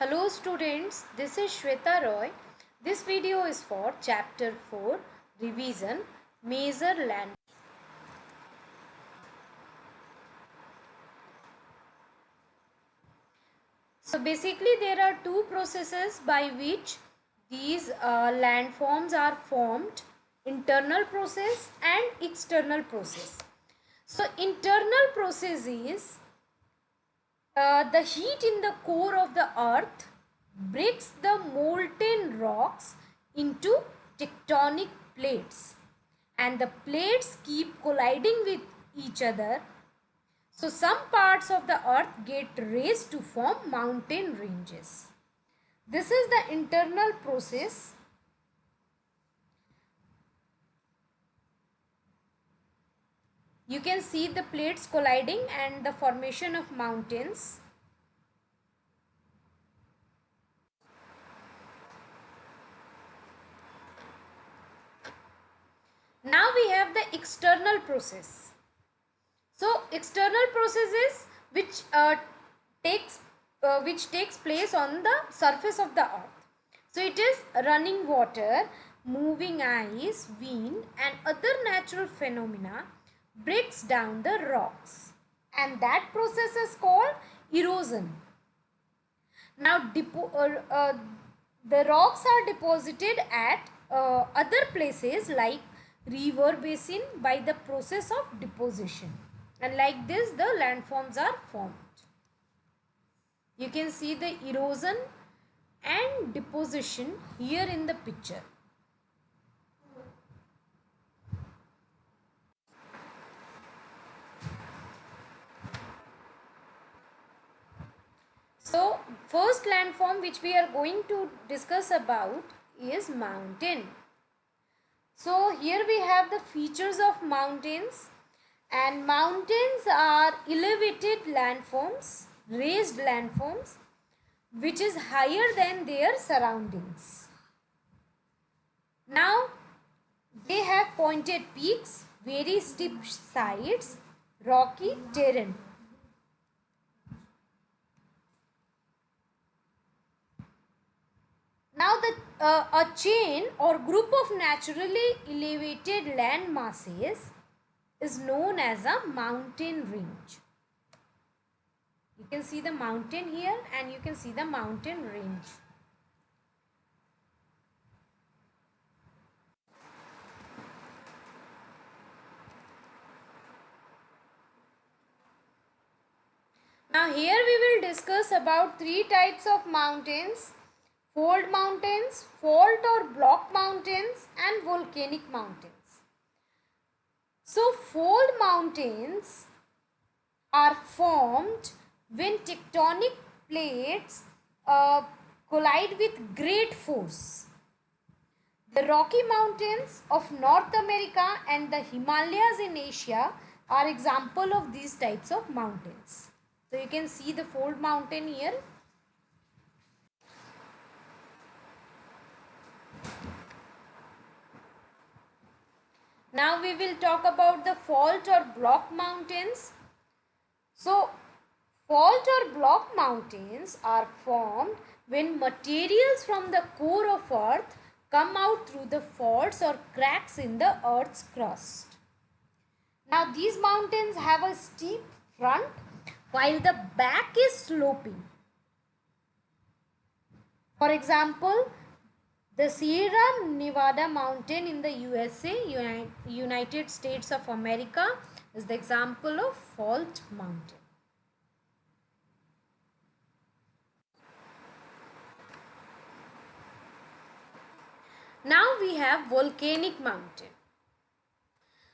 Hello students, this is Shweta Roy. This video is for chapter 4 revision major land. So basically there are two processes by which these landforms are formed, internal process and external process. So internal process is the heat in the core of the earth breaks the molten rocks into tectonic plates, and the plates keep colliding with each other. So some parts of the earth get raised to form mountain ranges. This is the internal process. You can see the plates colliding and the formation of mountains. Now we have the external process. So external processes which takes place on the surface of the earth. So it is running water, moving ice, wind and other natural phenomena breaks down the rocks, and that process is called erosion. Now the rocks are deposited at other places like river basin by the process of deposition, and like this the landforms are formed. You can see the erosion and deposition here in the picture. So first landform which we are going to discuss about is mountain. So here we have the features of mountains, and mountains are elevated landforms, raised landforms which is higher than their surroundings. Now they have pointed peaks, very steep sides, rocky terrain. Now a chain or group of naturally elevated land masses is known as a mountain range. You can see the mountain here and you can see the mountain range. Now here we will discuss about three types of mountains: fold mountains, fault or block mountains and volcanic mountains. So fold mountains are formed when tectonic plates collide with great force. The Rocky Mountains of North America and the Himalayas in Asia are example of these types of mountains. So you can see the fold mountain here. Now we will talk about the fault or block mountains. So fault or block mountains are formed when materials from the core of earth come out through the faults or cracks in the earth's crust. Now these mountains have a steep front while the back is sloping. For example, the Sierra Nevada mountain in the USA, United States of America, is the example of fault mountain. Now we have volcanic mountain.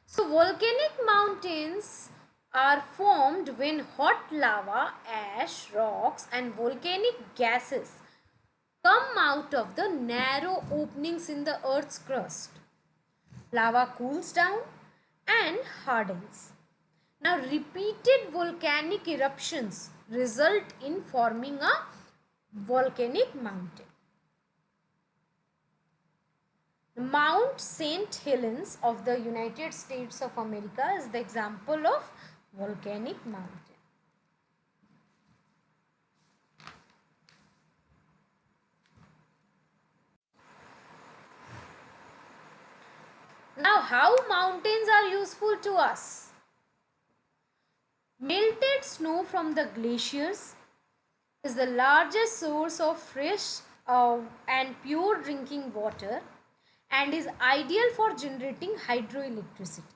So volcanic mountains are formed when hot lava, ash, rocks and volcanic gases come out of the narrow openings in the earth's crust. Lava cools down and hardens. Now repeated volcanic eruptions result in forming a volcanic mountain. Mount St. Helens of the United States of America is the example of volcanic mountain. how mountains are useful to us? Melted snow from the glaciers is the largest source of fresh and pure drinking water and is ideal for generating hydroelectricity.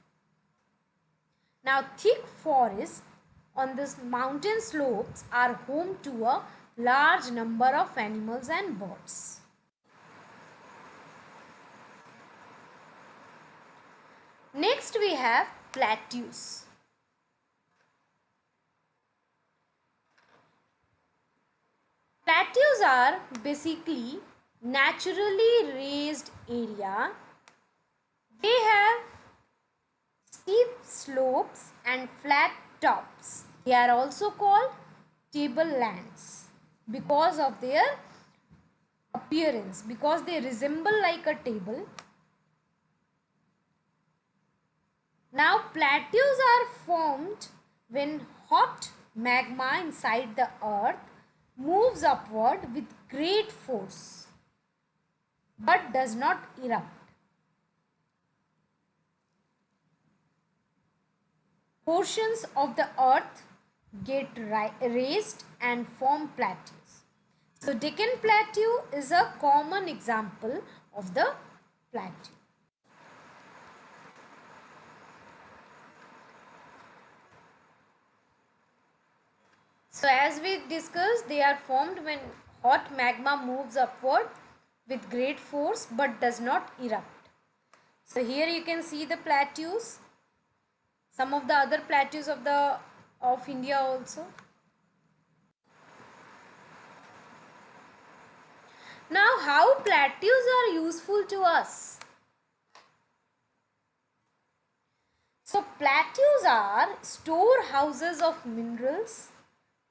Now, thick forests on these mountain slopes are home to a large number of animals and birds. Next, we have plateaus. Plateaus are basically naturally raised area. They have steep slopes and flat tops. They are also called tablelands because of their appearance, because they resemble like a table. Now, plateaus are formed when hot magma inside the earth moves upward with great force but does not erupt. Portions of the earth get raised and form plateaus. So, Deccan Plateau is a common example of the plateau. So, as we discussed, they are formed when hot magma moves upward with great force but does not erupt. So, here you can see the plateaus, some of the other plateaus of India also. Now, how plateaus are useful to us? So, plateaus are storehouses of minerals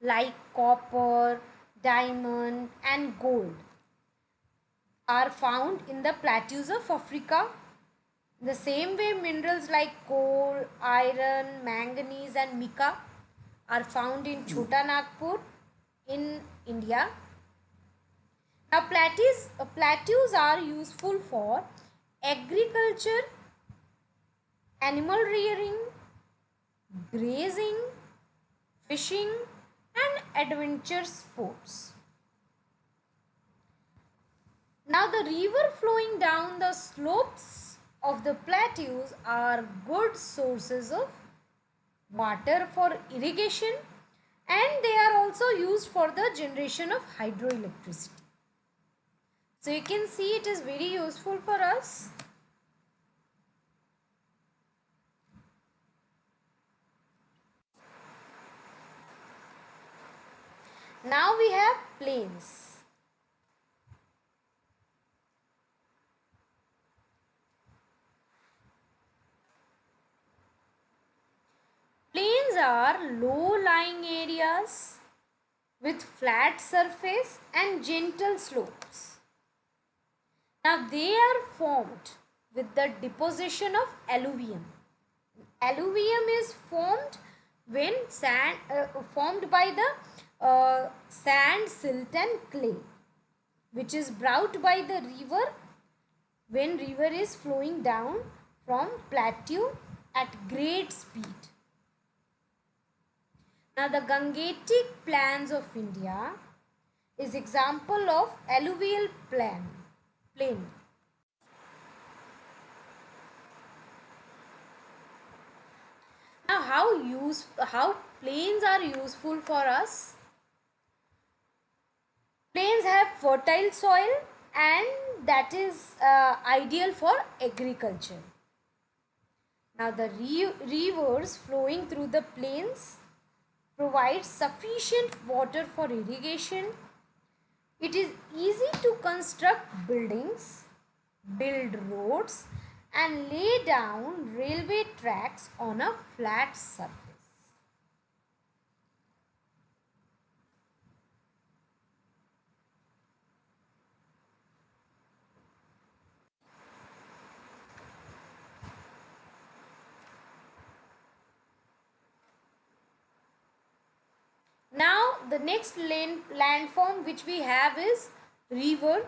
like copper, diamond and gold are found in the plateaus of Africa. The same way minerals like coal, iron, manganese and mica are found in Chota Nagpur in India. Now plateaus are useful for agriculture, animal rearing, grazing, fishing and adventure sports. Now the river flowing down the slopes of the plateaus are good sources of water for irrigation and they are also used for the generation of hydroelectricity. So you can see it is very useful for us. Now we have plains. Plains are low-lying areas with flat surface and gentle slopes. Now they are formed with the deposition of alluvium. Alluvium is formed when formed by the sand, silt and clay, which is brought by the river when river is flowing down from plateau at great speed. Now the Gangetic plains of India is example of alluvial plain. Now how plains are useful for us? Plains have fertile soil and that is ideal for agriculture. Now the rivers flowing through the plains provide sufficient water for irrigation. It is easy to construct buildings, build roads and lay down railway tracks on a flat surface. Now the next landform which we have is river.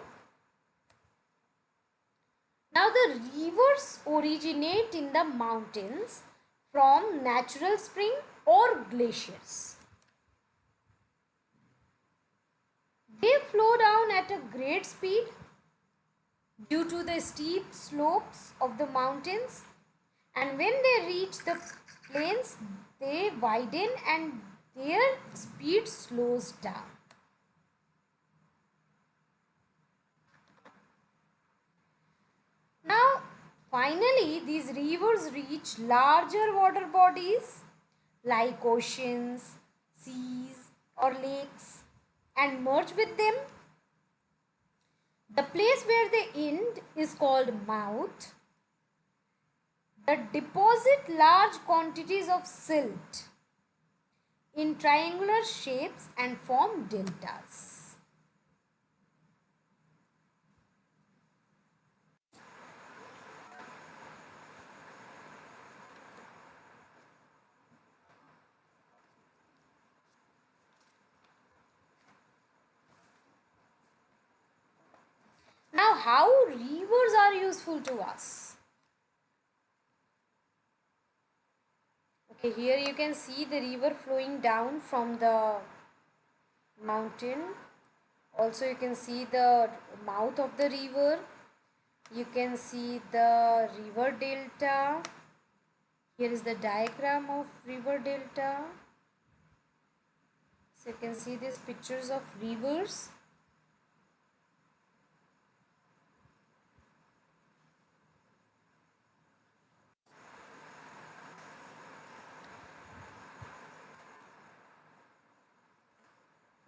Now the rivers originate in the mountains from natural spring or glaciers. They flow down at a great speed due to the steep slopes of the mountains, and when they reach the plains they widen and their speed slows down. Now finally these rivers reach larger water bodies like oceans, seas or lakes and merge with them. The place where they end is called mouth. That deposit large quantities of silt in triangular shapes and form deltas. Now, how rivers are useful to us? Okay, here you can see the river flowing down from the mountain. Also, you can see the mouth of the river. You can see the river delta. Here is the diagram of river delta. So you can see these pictures of rivers.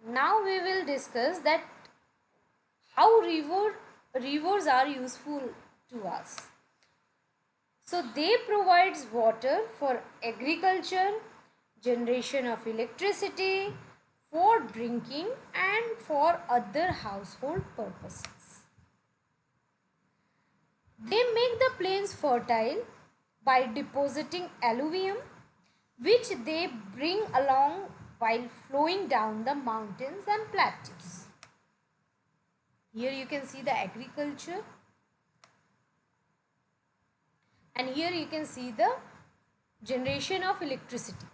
Now we will discuss that how rivers are useful to us. So they provides water for agriculture, generation of electricity, for drinking and for other household purposes. They make the plains fertile by depositing alluvium which they bring along while flowing down the mountains and plateaus. Here you can see the agriculture, and here you can see the generation of electricity.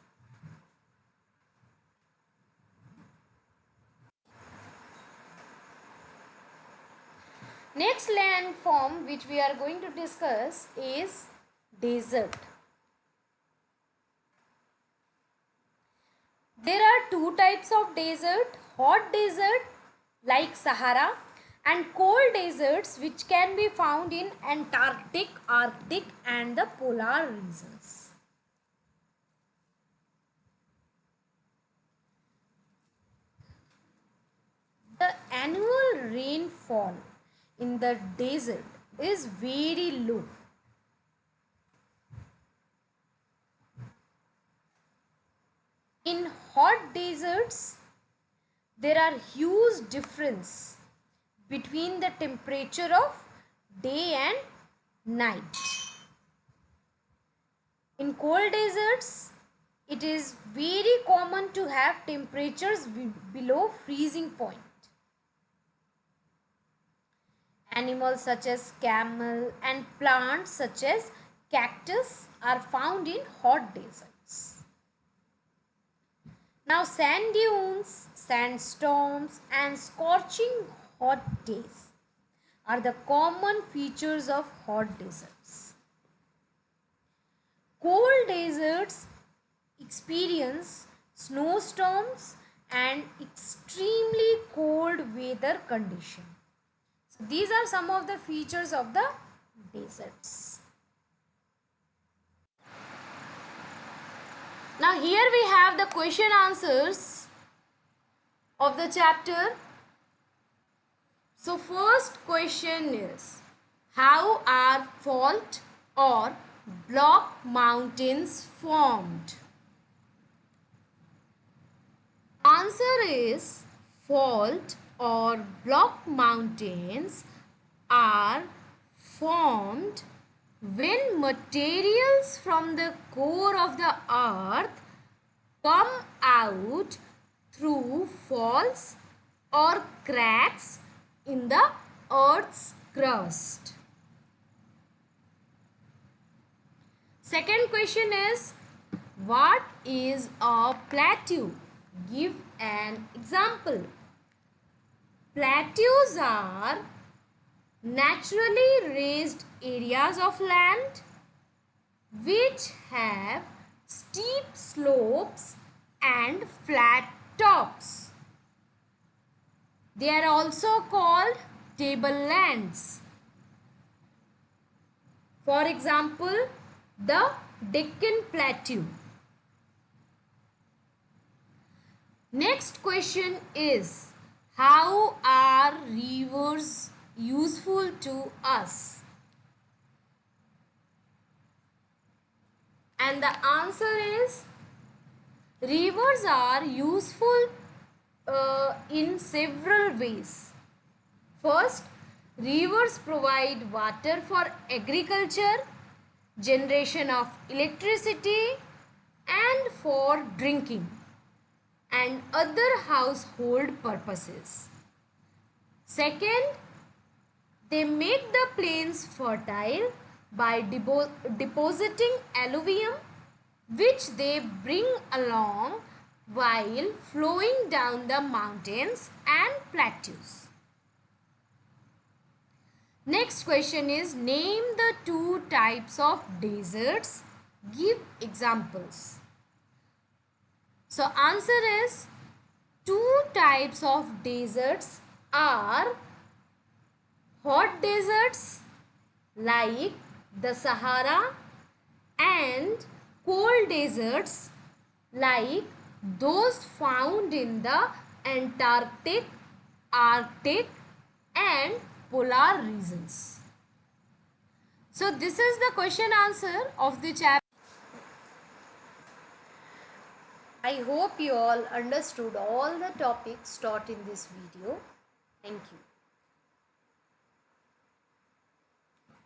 Next landform which we are going to discuss is desert. There are two types of desert: hot desert like Sahara and cold deserts which can be found in Antarctic, Arctic and the polar regions. The annual rainfall in the desert is very low. In hot deserts, there are huge difference between the temperature of day and night. In cold deserts, it is very common to have temperatures below freezing point. Animals such as camel and plants such as cactus are found in hot deserts. Now sand dunes, sandstorms and scorching hot days are the common features of hot deserts. Cold deserts experience snowstorms and extremely cold weather conditions. So these are some of the features of the deserts. Now here we have the question answers of the chapter. So first question is, how are fault or block mountains formed? Answer is, fault or block mountains are formed when materials from the core of the earth come out through faults or cracks in the earth's crust. Second question is, what is a plateau? Give an example. Plateaus are naturally raised areas of land which have steep slopes and flat tops. They are also called tablelands. For example, the Deccan Plateau. Next question is, how are rivers useful to us? And the answer is, rivers are useful in several ways. First, rivers provide water for agriculture, generation of electricity, and for drinking and other household purposes. Second, they make the plains fertile by depositing alluvium which they bring along while flowing down the mountains and plateaus. Next question is, name the two types of deserts. Give examples. So answer is, two types of deserts are hot deserts like the Sahara and cold deserts like those found in the Antarctic, Arctic and polar regions. So this is the question answer of the chapter. I hope you all understood all the topics taught in this video. Thank you.